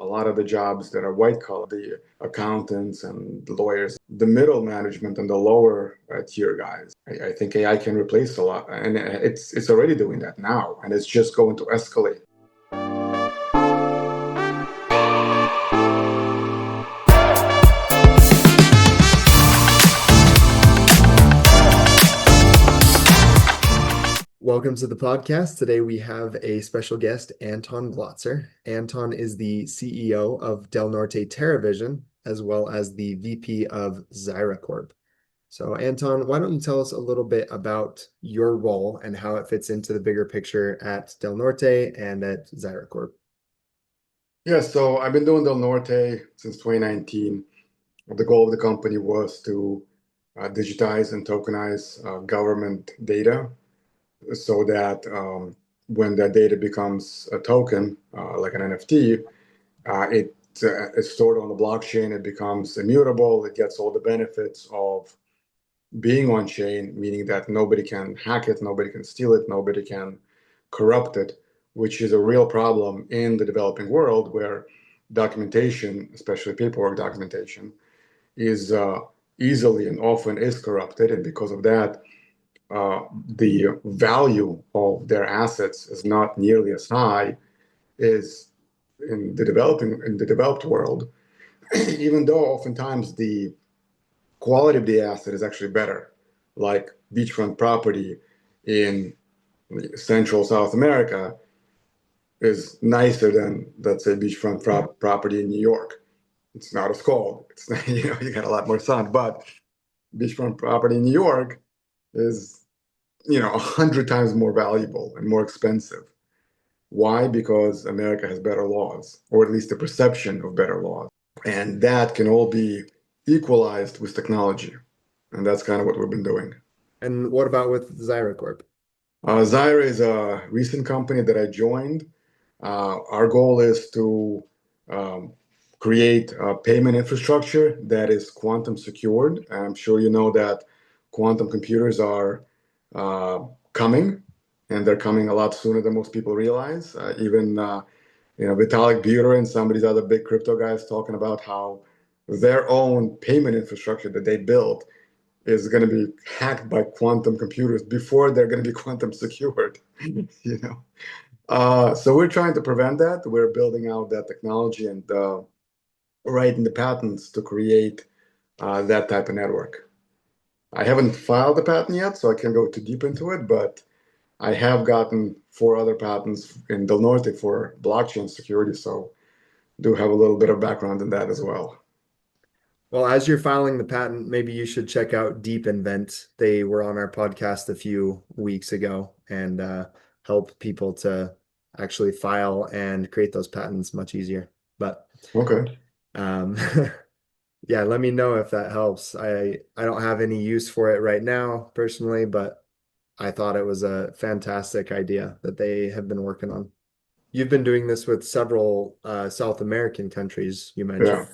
lot of the jobs that are white collar, the accountants and lawyers, the middle management and the lower tier guys. I think AI can replace a lot, and it's already doing that now, and it's just going to escalate. Welcome to the podcast. Today we have a special guest, Anton Glotzer. Anton is the CEO of Del Norte TerraVision, as well as the VP of ZyraCorp. So Anton, why don't you tell us a little bit about your role and how it fits into the bigger picture at Del Norte and at ZyraCorp? Yeah, so I've been doing Del Norte since 2019. The goal of the company was to digitize and tokenize government data so that when that data becomes a token, like an NFT, it's stored on the blockchain, it becomes immutable, it gets all the benefits of being on chain, meaning that nobody can hack it, nobody can steal it, nobody can corrupt it, which is a real problem in the developing world where documentation, especially paperwork documentation, is easily and often is corrupted. And because of that, the value of their assets is not nearly as high as in the developed world, even though oftentimes the quality of the asset is actually better, like beachfront property in Central South America is nicer than, let's say, beachfront property in New York. It's not as cold. It's not, you got a lot more sun, but beachfront property in New York is 100 times more valuable and more expensive. Why? Because America has better laws, or at least the perception of better laws. And that can all be equalized with technology. And that's kind of what we've been doing. And what about with ZyraCorp? Zyra is a recent company that I joined. Our goal is to create a payment infrastructure that is quantum secured. I'm sure you know that quantum computers are coming, and they're coming a lot sooner than most people realize. Even Vitalik Buterin and some of these other big crypto guys talking about how their own payment infrastructure that they built is going to be hacked by quantum computers before they're going to be quantum secured. So we're trying to prevent that. We're building out that technology and writing the patents to create that type of network. I haven't filed the patent yet, so I can't go too deep into it, but I have gotten 4 other patents in Del Norte for blockchain security, so do have a little bit of background in that as well. Well, as you're filing the patent, maybe you should check out Deep Invent. They were on our podcast a few weeks ago and help people to actually file and create those patents much easier. But Okay. yeah, let me know if that helps. I don't have any use for it right now personally, but I thought it was a fantastic idea that they have been working on. You've been doing this with several South American countries, you mentioned.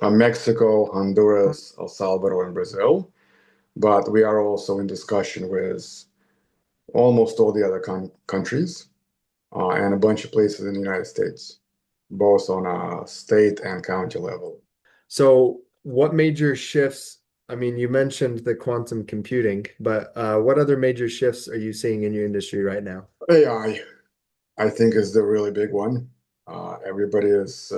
Yeah. Mexico, Honduras, El Salvador, and Brazil. But we are also in discussion with almost all the other countries and a bunch of places in the United States, both on a state and county level. So what major shifts, I mean, you mentioned the quantum computing, but what other major shifts are you seeing in your industry right now? AI, I think, is the really big one. Everybody is,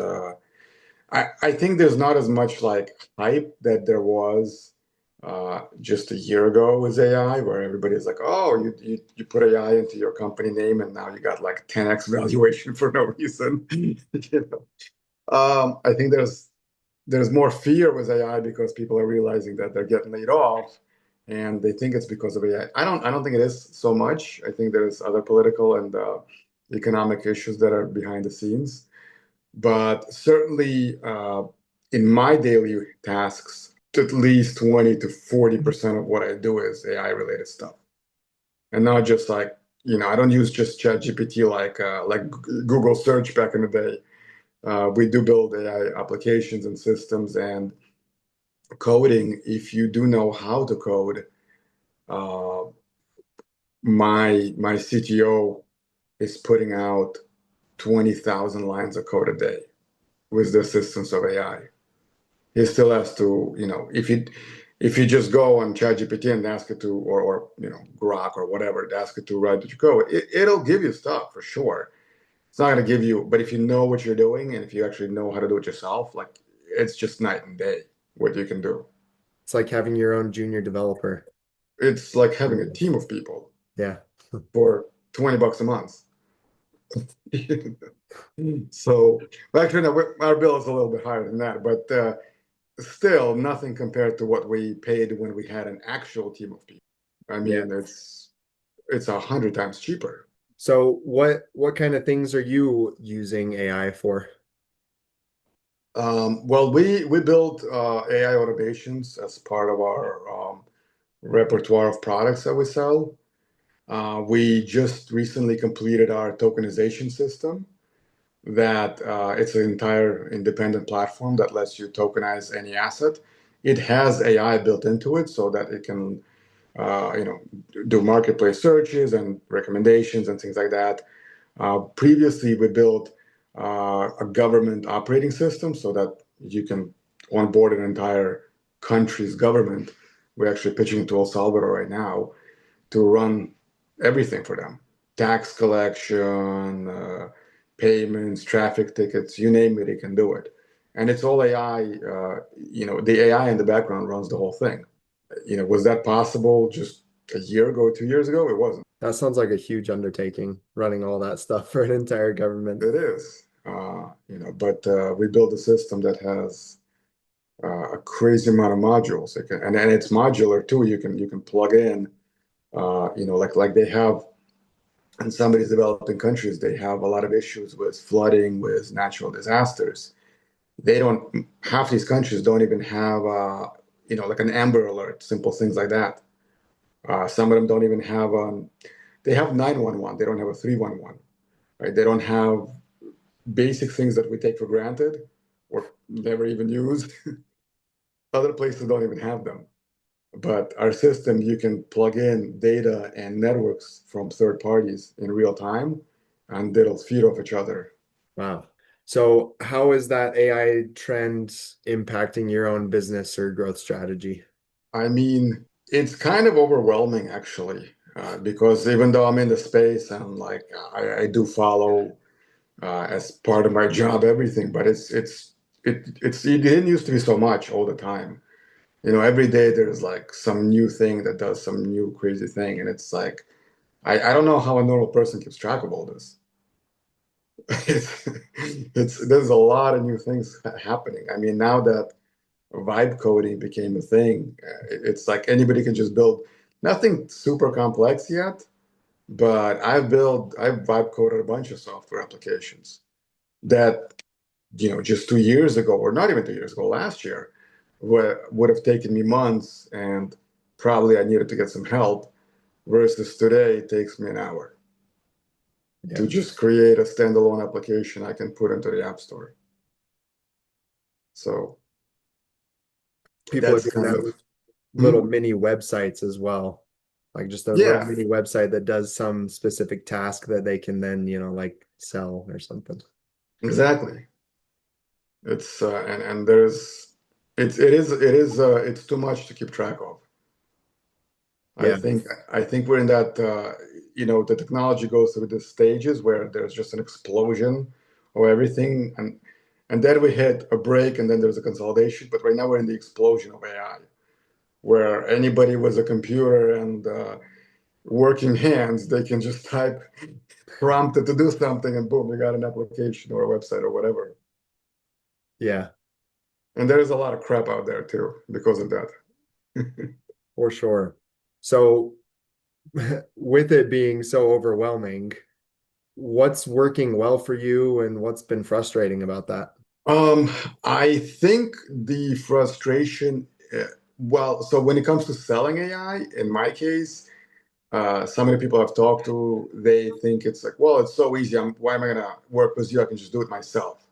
I think there's not as much like hype that there was just a year ago with AI, where everybody's like, oh, you put AI into your company name and now you got like 10x valuation for no reason. I think there's more fear with AI because people are realizing that they're getting laid off and they think it's because of AI. I don't think it is so much. I think there's other political and economic issues that are behind the scenes. But certainly in my daily tasks, at least 20 to 40% of what I do is AI related stuff. And not just like, I don't use just ChatGPT like Google search back in the day. We do build AI applications and systems and coding. If you do know how to code, uh, my CTO is putting out 20,000 lines of code a day. with the assistance of AI. He still has to, if you just go on ChatGPT and ask it to, or Grok or whatever, ask it to write your code, it'll give you stuff for sure. It's not going to give you, but if you know what you're doing and if you actually know how to do it yourself, like it's just night and day what you can do. It's like having your own junior developer. It's like having a team of people Yeah. for $20 a month. So, well, actually, no, our bill is a little bit higher than that, but still nothing compared to what we paid when we had an actual team of people. I Yeah. mean, it's 100 times cheaper. So what kind of things are you using AI for? Well, we built AI automations as part of our repertoire of products that we sell. We just recently completed our tokenization system. That it's an entire independent platform that lets you tokenize any asset. It has AI built into it so that it can, uh, you know, do marketplace searches and recommendations and things like that. Previously, we built a government operating system so that you can onboard an entire country's government. We're actually pitching to El Salvador right now to run everything for them: tax collection, payments, traffic tickets, you name it, it can do it. And it's all AI. The AI in the background runs the whole thing. Was that possible just a year ago, 2 years ago? It wasn't. That sounds like a huge undertaking, running all that stuff for an entire government. It is. But we built a system that has a crazy amount of modules. And it's modular too. You can plug in. Like they have in some of these developing countries, they have a lot of issues with flooding, with natural disasters. They don't, half these countries don't even have, like an Amber Alert, simple things like that. Some of them don't even have, they have 911, they don't have a 311, right? They don't have basic things that we take for granted or never even used. Other places don't even have them. But our system, you can plug in data and networks from third parties in real time, and it'll feed off each other. Wow. So how is that AI trend impacting your own business or growth strategy? I mean, it's kind of overwhelming actually, because even though I'm in the space and like I do follow as part of my job everything, but it didn't used to be so much all the time. Every day there's like some new thing that does some new crazy thing, and it's like I don't know how a normal person keeps track of all this. There's a lot of new things happening. I mean, now that vibe coding became a thing, it's like anybody can just build nothing super complex yet, but I've vibe coded a bunch of software applications that, just 2 years ago, or not even 2 years ago, last year, would have taken me months and probably I needed to get some help, versus today it takes me an hour to Yeah. just create a standalone application I can put into the App Store. So People are that's doing kind that of, with little hmm? mini websites as well. Like just a little Yeah, mini website that does some specific task that they can then, like sell or something. exactly. It's and there's it's too much to keep track of. I Yeah. think I think we're in that the technology goes through the stages where there's just an explosion of everything, and then we hit a break and then there's a consolidation. But right now we're in the explosion of AI, where anybody with a computer and working hands, they can just type prompted to do something, and boom, you got an application or a website or whatever. Yeah, And there's a lot of crap out there too because of that. for sure. So with it being so overwhelming, what's working well for you and what's been frustrating about that? Um, I think the frustration, well, so when it comes to selling AI, in my case, some of the people I've talked to, they think it's like, well, it's so easy. Why am I gonna work with you? I can just do it myself,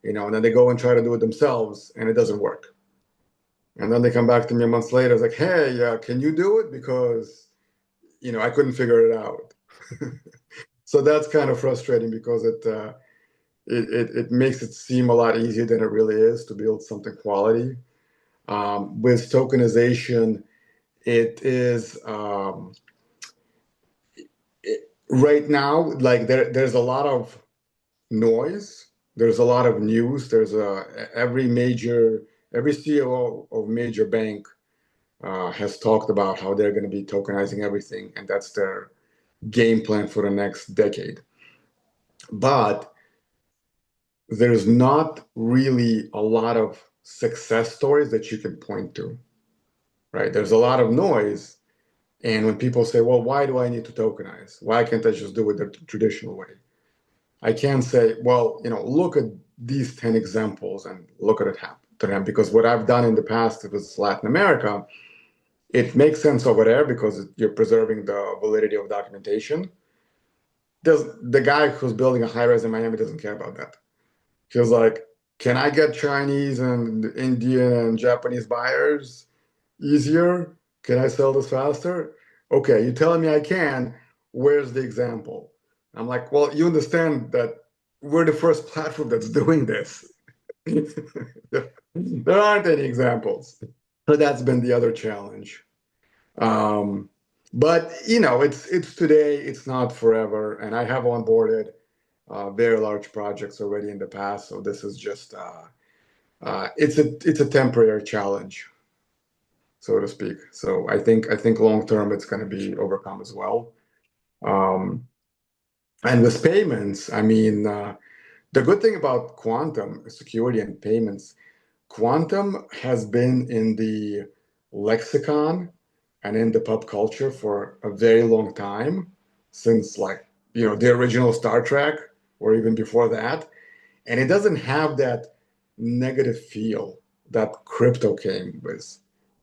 and then they go and try to do it themselves, and it doesn't work. And then they come back to me a month later, it's like, hey, can you do it? Because, I couldn't figure it out. So that's kind of frustrating because it makes it seem a lot easier than it really is to build something quality. With tokenization, it is right now, like there's a lot of noise. There's a lot of news. There's every CEO of major bank has talked about how they're going to be tokenizing everything, and that's their game plan for the next decade. But there's not really a lot of success stories that you can point to, right? There's a lot of noise. And when people say, well, why do I need to tokenize? Why can't I just do it the traditional way? I can say, well, look at these 10 examples and look at it happen to them. Because what I've done in the past with Latin America, it makes sense over there because you're preserving the validity of documentation. The guy who's building a high-rise in Miami doesn't care about that. He was like, can I get Chinese and Indian and Japanese buyers easier? Can I sell this faster? Okay, you're telling me I can. Where's the example? I'm like, well, you understand that we're the first platform that's doing this. There aren't any examples. So that's been the other challenge. Um, but it's today, it's not forever. And I have onboarded very large projects already in the past. So this is just it's a temporary challenge, so to speak. So I think long term it's going to be overcome as well. Um, and with payments, I mean, the good thing about quantum security and payments, quantum has been in the lexicon and in the pop culture for a very long time, since like the original Star Trek or even before that. And it doesn't have that negative feel that crypto came with.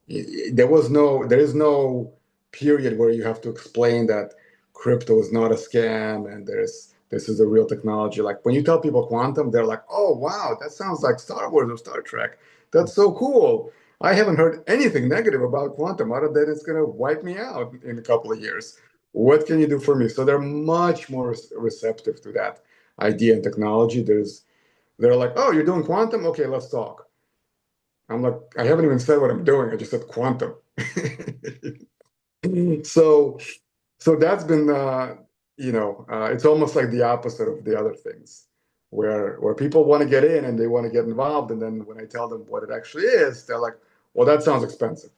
There is no period where you have to explain that crypto is not a scam and this is a real technology. Like when you tell people quantum, they're like, oh wow, that sounds like Star Wars or Star Trek. That's so cool. I haven't heard anything negative about quantum other than it's going to wipe me out in a couple of years. What can you do for me? So they're much more receptive to that idea and technology. They're like, oh, you're doing quantum? Okay, let's talk. I'm like, I haven't even said what I'm doing. I just said quantum. So, so that's been, it's almost like the opposite of the other things, where people want to get in and they want to get involved, and then when I tell them what it actually is, they're like, well, that sounds expensive.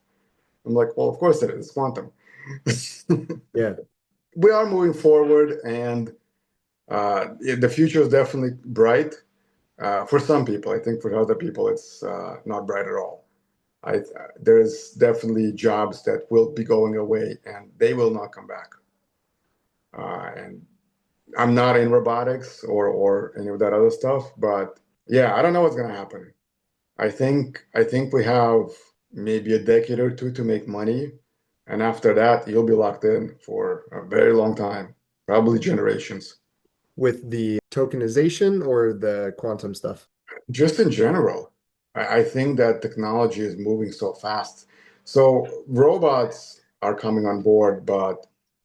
I'm like, well, of course it is. It's quantum. Yeah. We are moving forward, and the future is definitely bright. For some people, I think for other people, it's not bright at all. There's definitely jobs that will be going away and they will not come back. And I'm not in robotics or any of that other stuff, but yeah, I don't know what's going to happen. I think we have maybe a decade or two to make money, and after that, you'll be locked in for a very long time, probably generations. With the tokenization or the quantum stuff? Just in general, I think that technology is moving so fast. So robots are coming on board,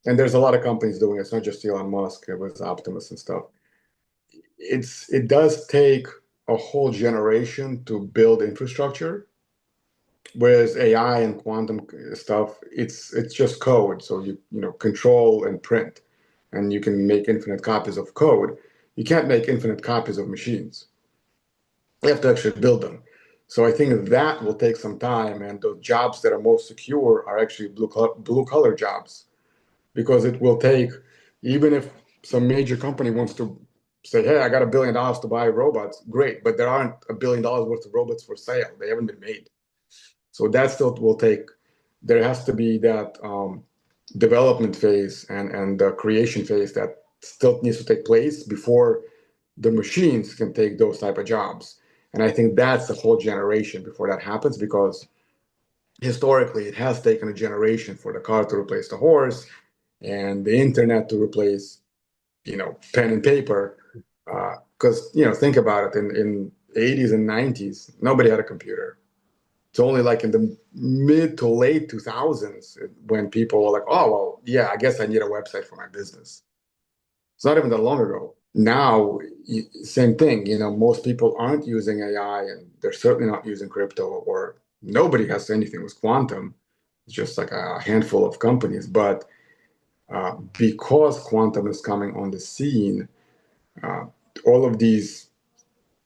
and there's a lot of companies doing it. It's not just Elon Musk with Optimus and stuff. It does take a whole generation to build infrastructure, whereas AI and quantum stuff, it's just code. So you control and print, and you can make infinite copies of code. You can't make infinite copies of machines. You have to actually build them. So I think that will take some time, and the jobs that are most secure are actually blue collar jobs, because it will take, even if some major company wants to say, hey, I got $1 billion to buy robots, great, but there aren't $1 billion worth of robots for sale. They haven't been made. So that still will take, there has to be that development phase and the creation phase that still needs to take place before the machines can take those type of jobs. And I think that's a whole generation before that happens, because historically it has taken a generation for the car to replace the horse and the internet to replace, pen and paper. Because, think about it, in 80s and 90s, nobody had a computer. It's only like in the mid to late 2000s when people were like, oh, well, yeah, I guess I need a website for my business. It's not even that long ago. Now, same thing, most people aren't using AI and they're certainly not using crypto, or nobody has anything with quantum. It's just like a handful of companies. But because quantum is coming on the scene, uh, all of these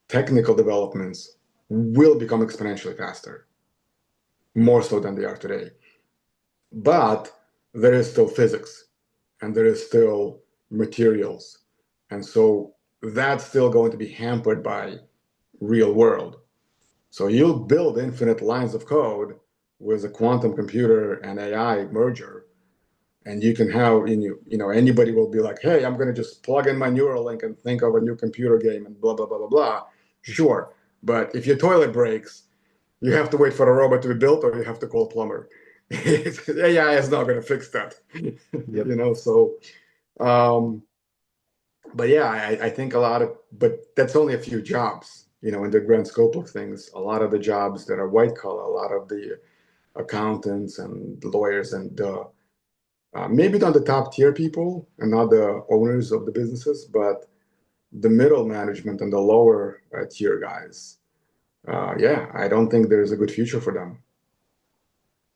technical developments will become exponentially faster, more so than they are today. But there is still physics and there is still materials. And so that's still going to be hampered by real world. So you'll build infinite lines of code with a quantum computer and AI merger, and you can have anybody will be like, hey, I'm going to just plug in my Neuralink and think of a new computer game and blah blah blah blah blah. Sure, but if your toilet breaks, you have to wait for a robot to be built, or you have to call a plumber. AI is not going to fix that, Yep. So, um, but yeah, I think but that's only a few jobs, in the grand scope of things. A lot of the jobs that are white collar, a lot of the accountants and lawyers and maybe not the top tier people and not the owners of the businesses, but the middle management and the lower tier guys. Yeah, I don't think there's a good future for them.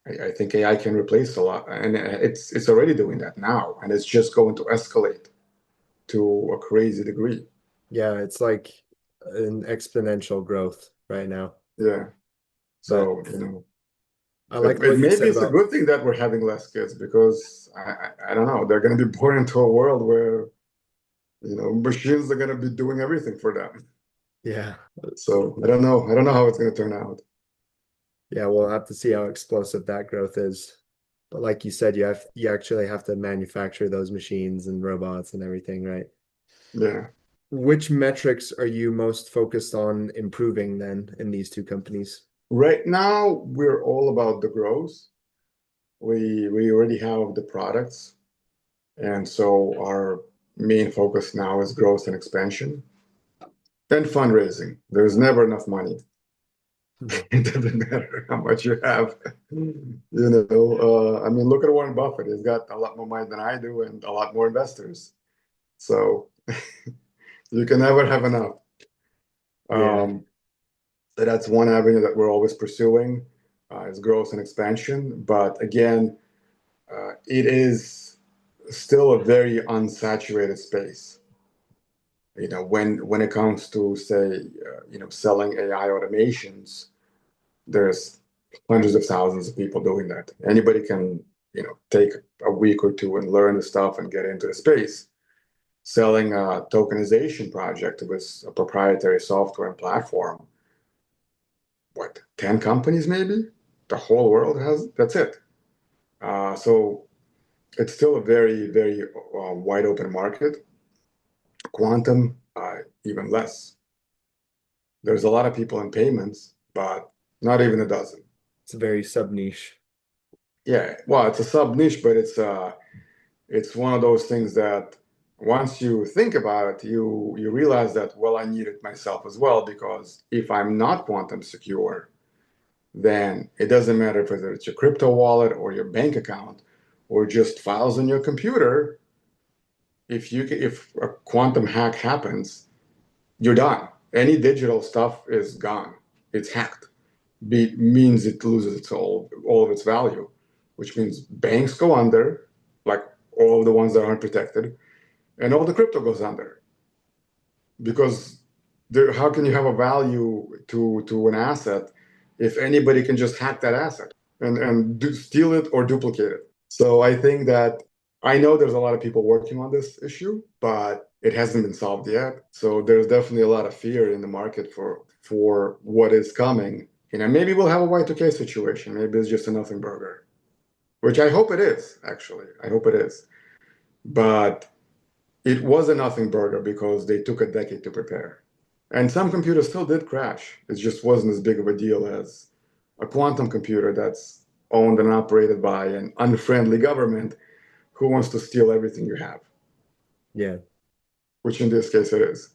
I think AI can replace a lot, and it's already doing that now, and it's just going to escalate to a crazy degree. Yeah, it's like an exponential growth right now. Yeah. But So, I it, liked it what you maybe said it's a about, good thing that we're having less kids because I don't know, they're going to be born into a world where, machines are going to be doing everything for them. yeah. So I don't know. I don't know how it's going to turn out. Yeah, we'll have to see how explosive that growth is. But like you said, you actually have to manufacture those machines and robots and everything, right? Yeah. Which metrics are you most focused on improving then in these two companies? Right now, we're all about the growth. We already have the products, and so our main focus now is growth and expansion. Then fundraising. There's never enough money. Mhm. It doesn't matter how much you have. I mean, look at Warren Buffett. He's got a lot more money than I do and a lot more investors. So you can never have enough. Yeah, Um, so that's one avenue that we're always pursuing is growth and expansion. But again, it is still a very unsaturated space. When it comes to say, selling AI automations, there's hundreds of thousands of people doing that. Anybody can, take a week or two and learn the stuff and get into the space. Selling a tokenization project with a proprietary software and platform, what, 10 companies maybe? The whole world has, that's it. So it's still a very, very wide open market. Quantum, even less. There's a lot of people in payments, but not even a dozen. it's a very sub niche. Yeah, well, it's a sub niche, but it's one of those things that once you think about it, you realize that, well, I need it myself as well, because if I'm not quantum secure, then it doesn't matter whether it's your crypto wallet or your bank account or just files on your computer. If a quantum hack happens, you're done. Any digital stuff is gone. It's hacked. Means it loses all of its value, which means banks go under, like all of the ones that aren't protected, and all the crypto goes under because how can you have a value to an asset if anybody can just hack that asset and steal it or duplicate it? So I think that I know there's a lot of people working on this issue, but it hasn't been solved yet. So there's definitely a lot of fear in the market for what is coming. Maybe we'll have a Y2K situation. Maybe it's just a nothing burger, which I hope it is, actually. I hope it is. But it was a nothing burger because they took a decade to prepare. And some computers still did crash. It just wasn't as big of a deal as a quantum computer that's owned and operated by an unfriendly government who wants to steal everything you have, Yeah. which in this case it is.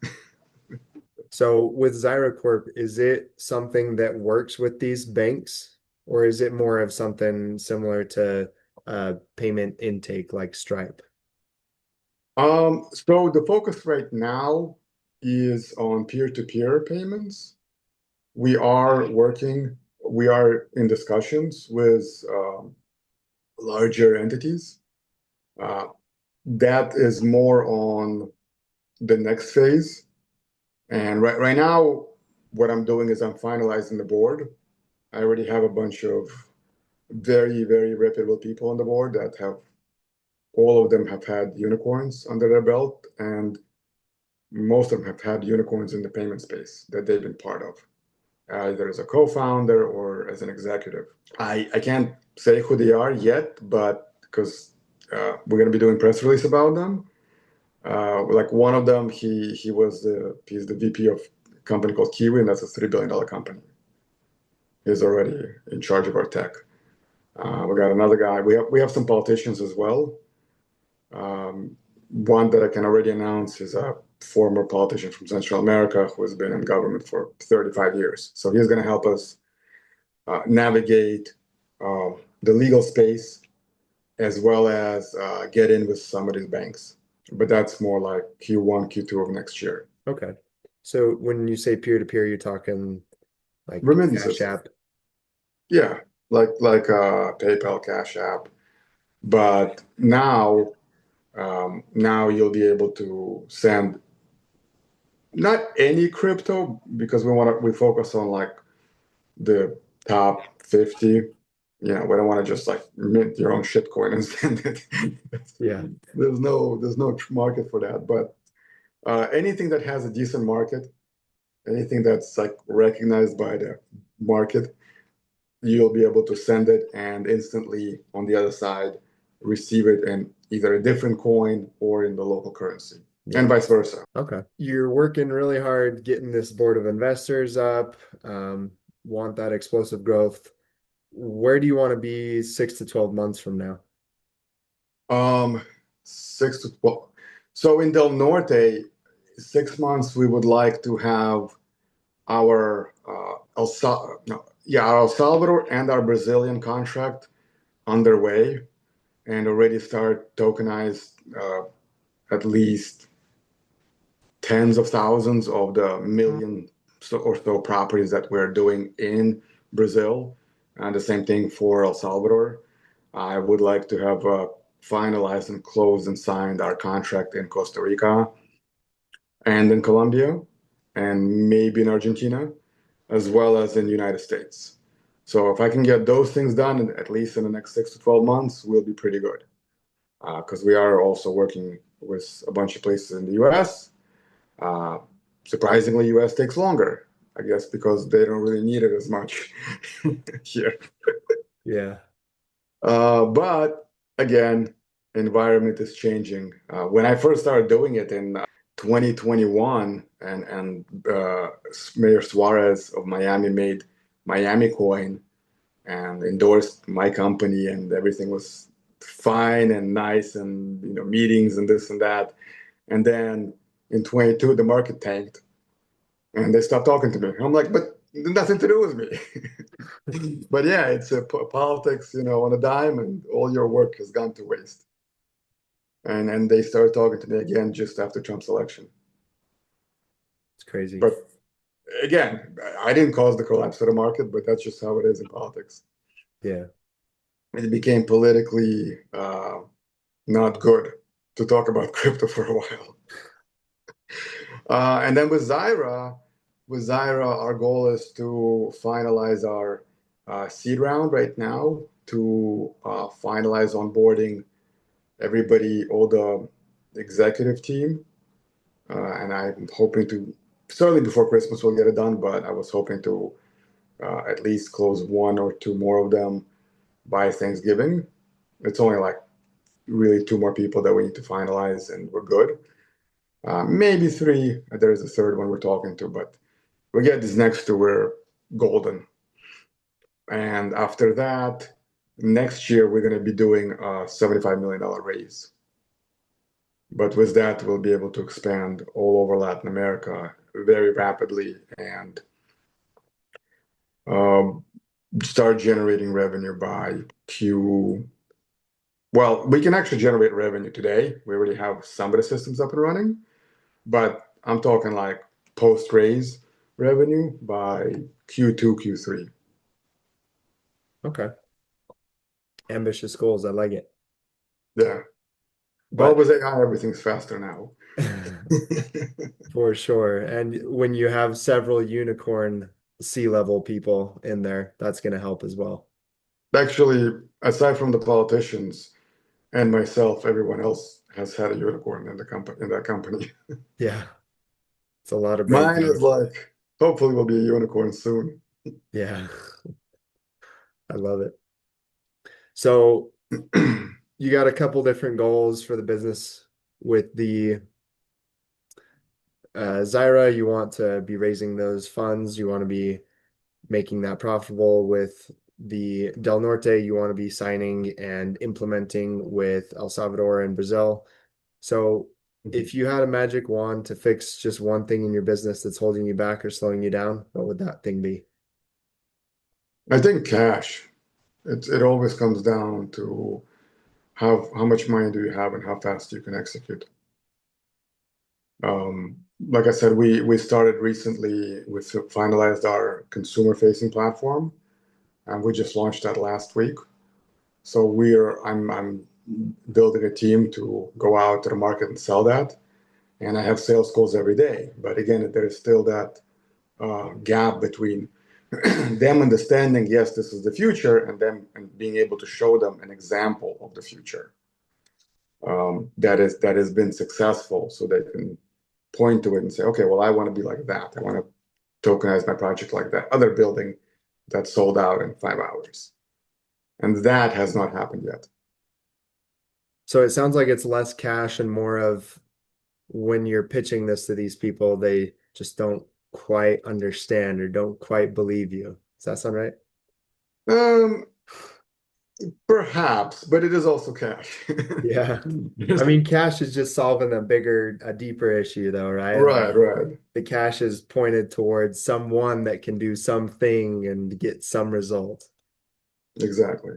So with ZyraCorp, is it something that works with these banks, or is it more of something similar to payment intake like Stripe? So the focus right now is on peer-to-peer payments. We are in discussions with larger entities. Uh, that is more on the next phase. And right now, what I'm doing is I'm finalizing the board. I already have a bunch of very, very reputable people on the board that have all of them have had unicorns under their belt, and most of them have had unicorns in the payment space that they've been part of, either as a co-founder or as an executive. I can't say who they are yet, but because we're going to be doing press release about them. Like one of them, he's the VP of a company called Kiwi, and that's a $3 billion company. He's already in charge of our tech. We got another guy. We have some politicians as well. One that I can already announce is a former politician from Central America who has been in government for 35 years. So he's going to help us navigate the legal space as well as get in with some of these banks. But that's more like Q1, Q2 of next year. Okay. So when you say peer-to-peer, you're talking like Cash Remittances, App. yeah, like PayPal, Cash App. But now you'll be able to send not any crypto because we focus on like the top 50. We don't want to just like mint your own shitcoin and send it. Yeah. There's no market for that. But anything that has a decent market, anything that's like recognized by the market, you'll be able to send it and instantly on the other side receive it in either a different coin or in the local currency, and Yeah. vice versa. Okay. You're working really hard getting this board of investors up, want that explosive growth. Where do you want to be 6 to 12 months from now? Um, 6 to 12. So in Del Norte, 6 months we would like to have our our El Salvador and our Brazilian contract underway and already start tokenized at least tens of thousands of the million or so properties that we're doing in Brazil, and the same thing for El Salvador. I would like to have finalized and closed and signed our contract in Costa Rica and in Colombia and maybe in Argentina, as well as in the United States. So if I can get those things done, at least in the next 6 to 12 months, we'll be pretty good. Because we are also working with a bunch of places in the US. Uh, Surprisingly, US takes longer, I guess, because they don't really need it as much here. Yeah. But again, environment is changing. When I first started doing it in 2021, and Mayor Suarez of Miami made Miami Coin and endorsed my company, and everything was fine and nice, and meetings and this and that. And then in 22, the market tanked, and they stopped talking to me. I'm like, but nothing to do with me. But yeah, it's politics, on a dime, and all your work has gone to waste. And they started talking to me again just after Trump's election. It's crazy. But again, I didn't cause the collapse of the market, but that's just how it is in politics. Yeah. It became politically not good to talk about crypto for a while. And then with Zyra, our goal is to finalize our seed round right now, to finalize onboarding everybody, all the executive team. And I'm hoping to, certainly before Christmas, we'll get it done, but I was hoping to at least close one or two more of them by Thanksgiving. It's only like really two more people that we need to finalize, and we're good. Maybe three. There's a third one we're talking to, but we get these next two, we're golden. And after that, next year, we're going to be doing a $75 million raise. But with that, we'll be able to expand all over Latin America very rapidly and um, start generating revenue by Q Well, we can actually generate revenue today. We already have some of the systems up and running, but I'm talking like post-raise revenue by Q2, Q3. Okay. Ambitious goals. I like it. Yeah. Well, But with AI, everything's faster now. for sure. And when you have several unicorn C-level people in there, that's going to help as well. Actually, aside from the politicians and myself, everyone else has had a unicorn in the company in that company. Yeah, it's a lot of brain Mine power. is like, hopefully, will be a unicorn soon. Yeah, I love it. So you got a couple different goals for the business with the Zyra. You want to be raising those funds. You want to be making that profitable with the Del Norte. You want to be signing and implementing with El Salvador and Brazil. So if you had a magic wand to fix just one thing in your business that's holding you back or slowing you down, what would that thing be? I think cash. It always comes down to how much money do you have and how fast you can execute. Like I said, we started recently. We finalized our consumer-facing platform, and we just launched that last week. So I'm building a team to go out to the market and sell that, and I have sales calls every day. But again, there's still that gap between them understanding, yes, this is the future, and them and being able to show them an example of the future that has been successful, so they can point to it and say, okay, well, I want to be like that. I want to tokenize my project like that other building that sold out in 5 hours, and that has not happened yet. So it sounds like it's less cash and more of when you're pitching this to these people, they just don't quite understand or don't quite believe you. Does that sound right? Um, Perhaps, but it is also cash. Yeah. I mean, cash is just solving a deeper issue though, right? Right, Like right. the cash is pointed towards someone that can do something and get some result. Exactly.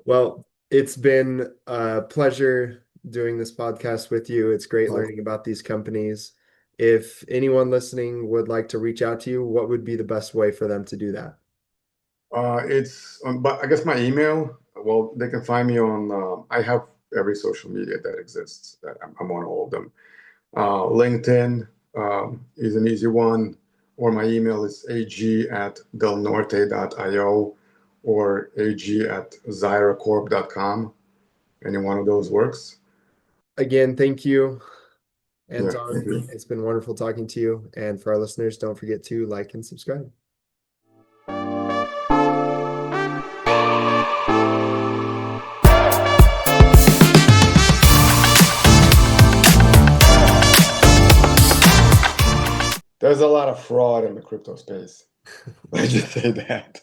Well, it's been a pleasure doing this podcast with you. It's great Well, learning about these companies. If anyone listening would like to reach out to you, what would be the best way for them to do that? but I guess my email, well, they can find me on, I have every social media that exists. That I'm on all of them. LinkedIn is an easy one, or my email is ag@delnorte.io or ag@zyracorp.com. Any one of those works. Again, thank you, Yeah, Anton. thank you. It's been wonderful talking to you. And for our listeners, don't forget to like and subscribe. There's a lot of fraud in the crypto space. I just say that.